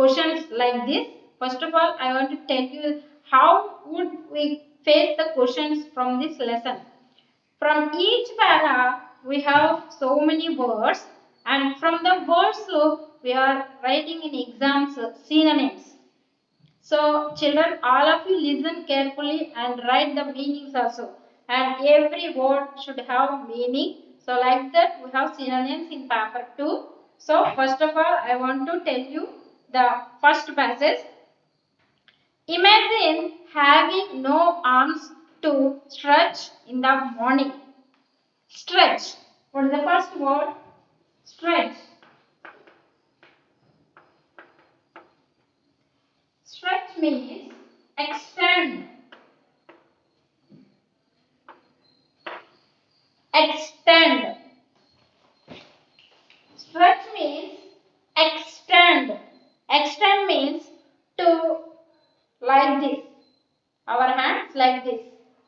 questions like this. First of all, I want to tell you how would we face the questions from this lesson. From each para, we have so many words, and from the words, we are writing in exams synonyms. So, children, all of you listen carefully and write the meanings also. And every word should have meaning. So, like that, we have synonyms in paper 2. So, first of all, I want to tell you the first passage. Imagine having no arms to stretch in the morning. Stretch. What is the first word? Stretch. Stretch means extend. Extend. Stretch means extend. Extend means to like this. Our hands like this.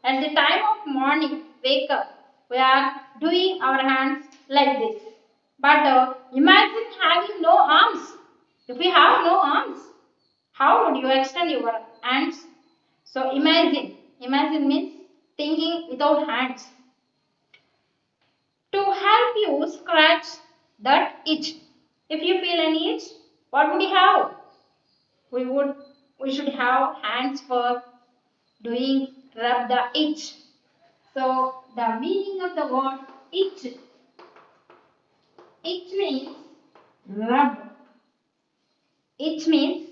At the time of morning, wake up, we are doing our hands like this. But imagine having no arms. If we have no arms, how would you extend your hands? So imagine. Imagine means thinking without hands. To help you scratch that itch. If you feel any itch, what would you have? We should have hands for doing rub the itch. So the meaning of the word itch. Itch means rub. Itch means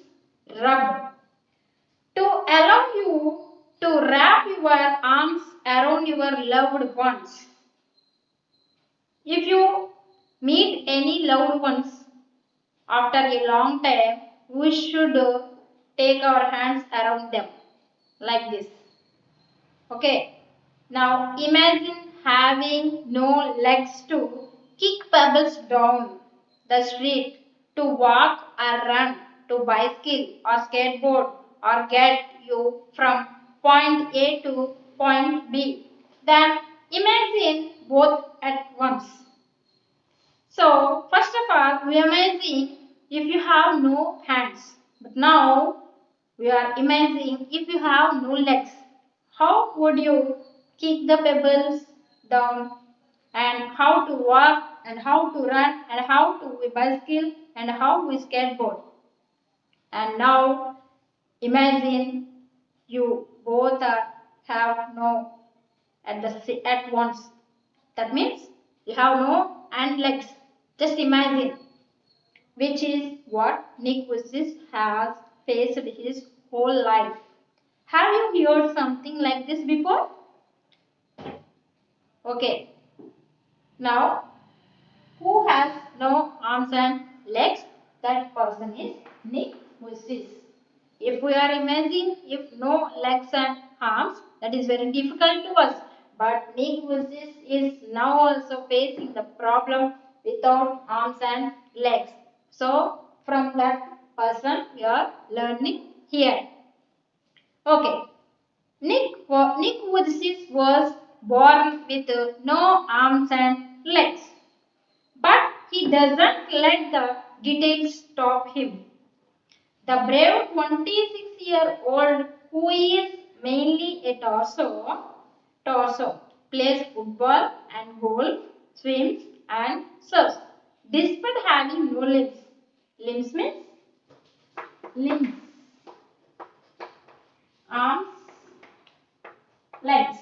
rub. To allow you to wrap your arms around your loved ones. If you meet any loved ones after a long time, we should take our hands around them like this. Okay. Now imagine having no legs to kick pebbles down the street, to walk or run, to bicycle or skateboard or get you from point A to point B. Then imagine both at once. So first of all, we imagine if you have no hands. But now we are imagining if you have no legs. How would you kick the pebbles down, and how to walk and how to run and how to bicycle and how we skateboard? And now imagine you both have no at once. That means you have no and legs. Just imagine, which is what Nick Vujicic has faced his whole life. Have you heard something like this before? Okay. Now, who has no arms and legs? That person is Nick Vujicic. If we are imagining if no legs and arms, that is very difficult to us. But Nick Vujicic is now also facing the problem without arms and legs. So, from that person, we are learning here. Okay. Nick Vujicic was born with no arms and legs. But he doesn't let the details stop him. The brave 26-year-old who is mainly a torso, plays football and golf, swims and surfs, despite having no limbs. Limbs means limbs, arms, legs.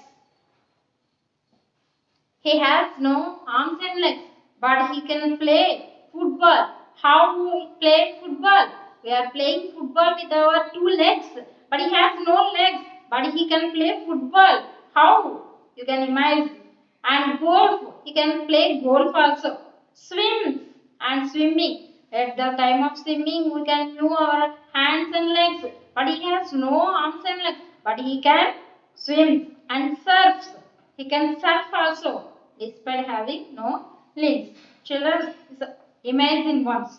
He has no arms and legs, but he can play football. How do we play football? We are playing football with our two legs, but he has no legs, but he can play football. How? You can imagine. And golf, he can play golf also. Swim and swimming. At the time of swimming, we can use our hands and legs, but he has no arms and legs, but he can swim and surf. He can surf also, despite having no limbs. Children, imagine once.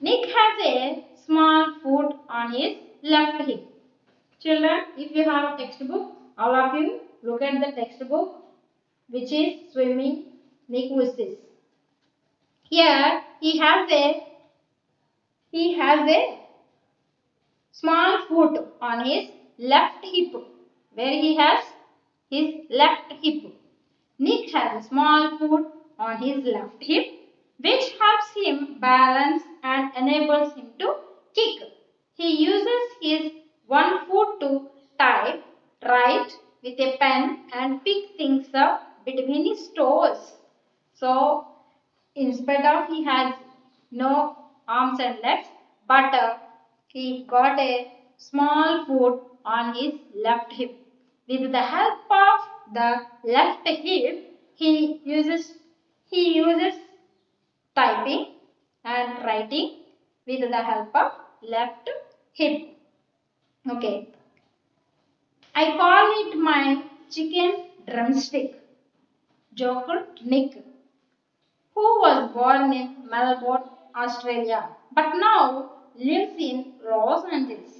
Nick has a small foot on his left hip. Children, if you have a textbook, all of you look at the textbook, which is Swimming Nick Vujicic. Here he has he has a small foot on his left hip. Where he has his left hip. Nick has a small foot on his left hip, which helps him balance and enables him to kick. He uses his one foot to type, write with a pen and pick things up between his toes. So, in spite of he has no arms and legs, but he got a small foot on his left hip. With the help of the left hip, he uses typing and writing with the help of left hip. Okay. I call it my chicken drumstick, joked Nick, who was born in Melbourne, Australia, but now lives in Los Angeles.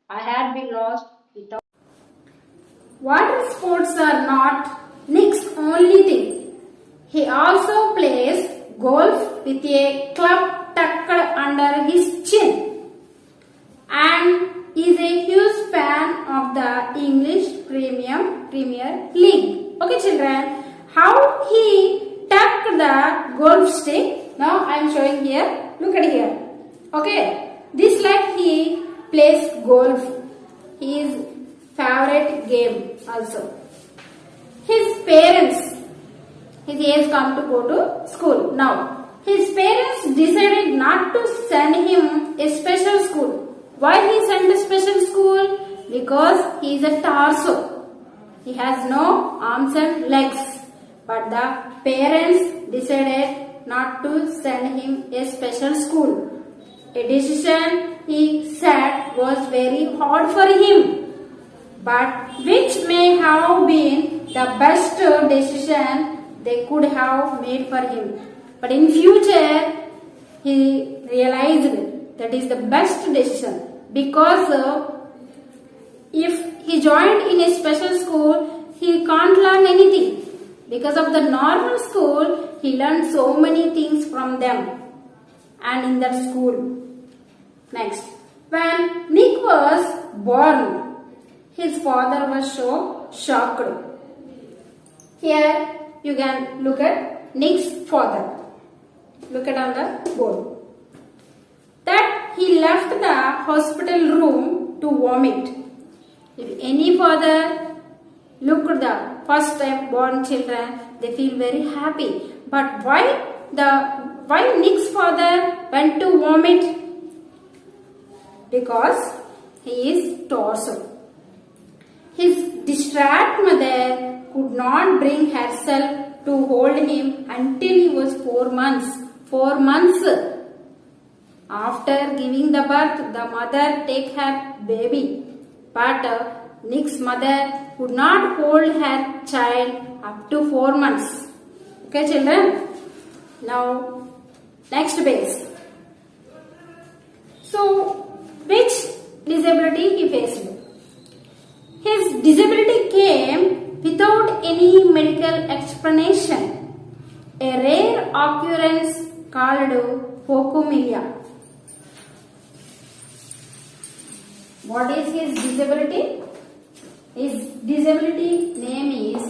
I had been lost without. Water sports are not Nick's only thing. He also plays golf with a club tucked under his chin and is a huge fan of the English Premier League. Okay, children, how he tucked the golf stick. Now I am showing here. Look at here. Okay, this like he plays golf. His favorite game also. His parents, he has come to go to school now. His parents decided not to send him a special school. Why he sent a special school? Because he is a torso. He has no arms and legs. But the parents decided not to send him a special school. A decision he said was very hard for him, but which may have been the best decision they could have made for him. But in future, he realized that is the best decision, because if he joined in a special school, he can't learn anything. Because of the normal school, he learned so many things from them and in that school. Next, when Nick was born, his father was so shocked. Here you can look at Nick's father. Look at on the board. That he left the hospital room to vomit. If any father look at the first time born children, they feel very happy. But why Nick's father went to vomit? Because he is torso. His distraught mother could not bring herself to hold him until he was 4 months. 4 months. After giving the birth, the mother take her baby. But Nick's mother could not hold her child up to 4 months. Okay, children? Now, next base. So, which disability he faced? His disability came without any medical explanation. A rare occurrence called phocomelia. What is his disability? His disability name is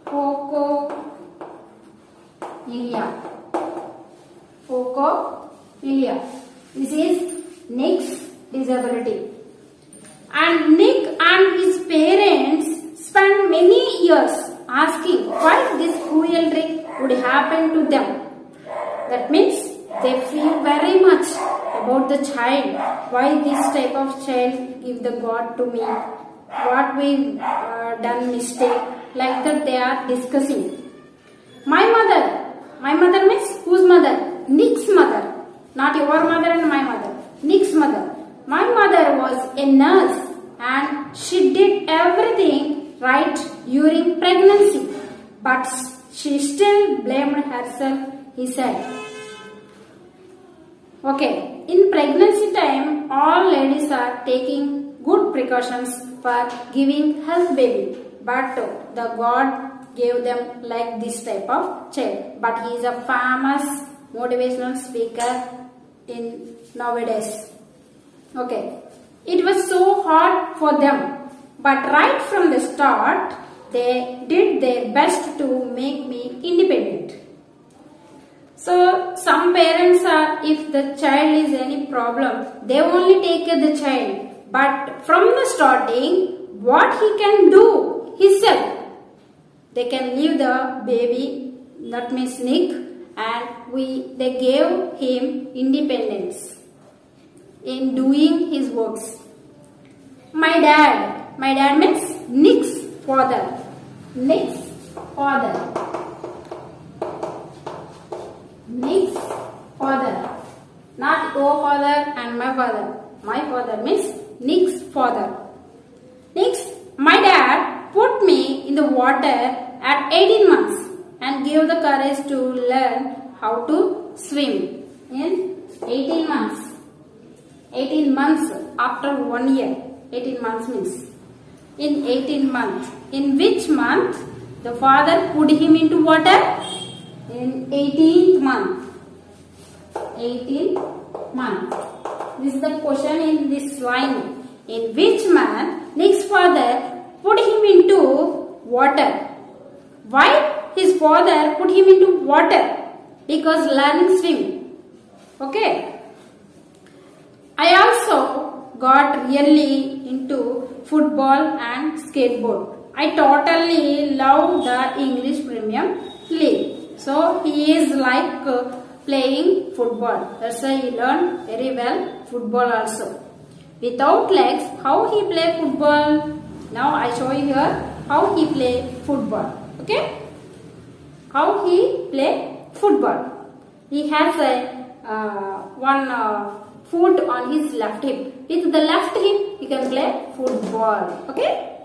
phocomelia. Phocomelia. This is Nick's disability. And Nick and his parents spent many years asking why this cruelty would happen to them. That means they feel very much about the child. Why this type of child give the God to me? What we done mistake? Like that they are discussing. My mother means whose mother? Nick's mother. Not your mother and my mother. Nick's mother. My mother was a nurse and she did everything right during pregnancy. But she still blamed herself, he said. Okay, in pregnancy time, all ladies are taking good precautions for giving health baby. But the God gave them like this type of child. But he is a famous motivational speaker in nowadays. Okay, it was so hard for them, but right from the start, they did their best to make me independent. So some parents are, if the child is any problem, they only take care the child. But from the starting, what he can do himself, they can leave the baby, that means Nick, and they gave him independence in doing his works. My dad means Nick's father. Nick's father. Nick's father. Not your father and my father. My father means Nick's father. Next, my dad put me in the water at 18 months and gave the courage to learn how to swim in 18 months. 18 months after 1 year. 18 months means in 18 months. In which month the father put him into water? In 18th month. 18th month. This is the question in this line. In which month Nick's father put him into water? Why his father put him into water? Because learning swim. Okay. I also got really into football and skateboard. I totally love the English Premier League. So he is like playing football. That's why he learned very well football also. Without legs, how he play football? Now I show you here how he play football. Okay? How he play football. He has one foot on his left hip. With the left hip, he can play football. Okay?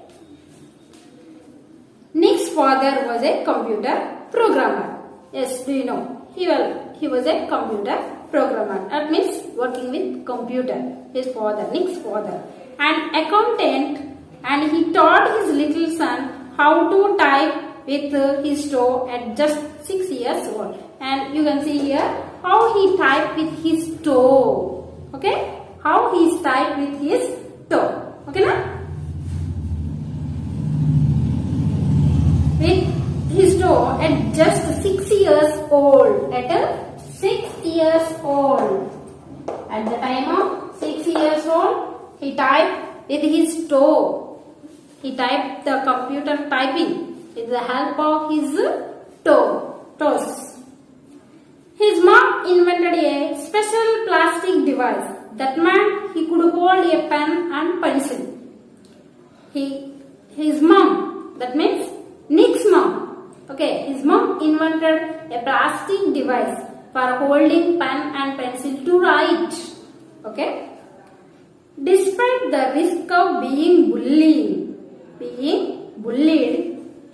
Nick's father was a computer programmer. Yes, do you know? He was a computer programmer. That means working with computer. His father, Nick's father. An accountant, and he taught his little son how to type with his toe at just 6 years old. And you can see here how he typed with his toe. Okay? How he typed with his toe. Okay now? With his toe at just 6 years old. At 6 years old. At the time of 6 years old, he typed with his toe. He typed the computer typing with the help of his toes. His mom invented a special plastic device that meant he could hold a pen and pencil. His mom, that means Nick's mom. Okay, his mom invented a plastic device for holding pen and pencil to write. Okay. Despite the risk of being bullied,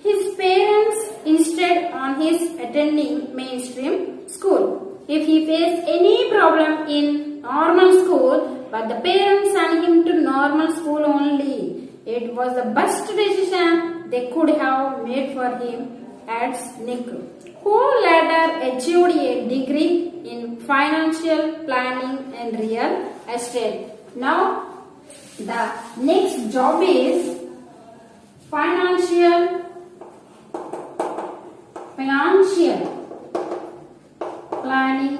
his parents insisted on his attending mainstream school. If he faced any problem in normal school, but the parents sent him to normal school only. It was the best decision they could have made for him, adds Nick, who later achieved a degree in financial planning and real estate. Now, the next job is financial planning